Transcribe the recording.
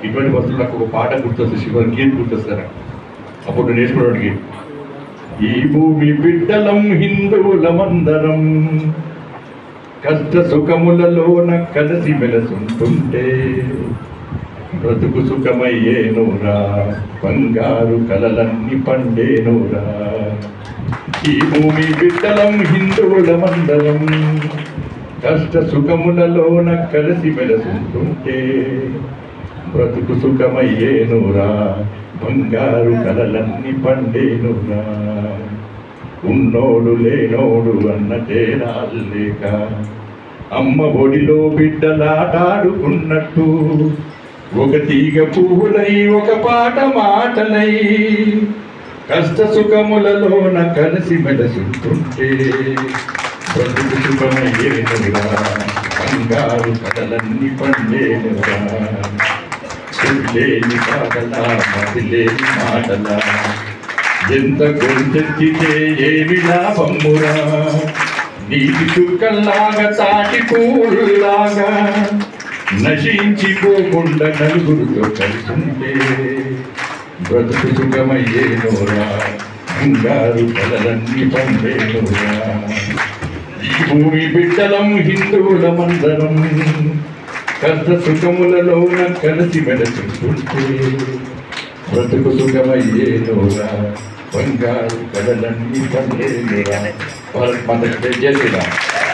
ఇటువంటి వస్తువులు నాకు ఒక పాట గుర్తొస్తుంది, శివన్ గీత గుర్తొస్తారా అప్పుడు నేర్చుకోవడానికి. ఈ భూమి బిడ్డలం హిందువులమందరం కష్ట సుఖములలోన కలిసి మెలసుంటుంటే బ్రతుకు సుఖమయ్యేనురా, బంగారు కలలన్నీ పండేనురా. ఈ భూమి బిడ్డలం హిందువులమందరం కష్ట సుఖములలోన కలిసి మెలసుంటుంటే బ్రతుకు సుఖమయ్యేనురా, బంగారు కలలన్నీ పండేనురా. ఉన్నోడు లేనోడు అన్న తేడాలు లేక అమ్మ ఒడిలో బిడ్డలాటాడుకున్నట్టు ఒక తీగ పువ్వులై ఒక పాట మాటలై కష్ట సుఖములలోన కలిసి మెలసుంటుంటే బ్రతుకు సుఖమయ్యేనురా, బంగారు కలలన్నీ పండేనురా. లేని పాటలా మదిలేని మాటలా ఎంత గొంతెత్తితే ఏమి లాభమురా. నీటి చుక్కల్లాగా తాటి పూల్లాగా నశించిపోకుండా నలుగురితో కలిసుంటే బ్రతుకు సుఖమయ్యేనోరా, బంగారు కలలన్నీ పండేనోరా. ఈ భూమి బిడ్డలం హిందువులమందరం కష్ట సుఖములలోన కలిసి మెలసుంటుంటే బ్రతుకు సుఖమయ్యేనోరా, బంగారు కలలన్నీ పండేనోరా. భారత్ మాతకి జై శ్రీరామ్.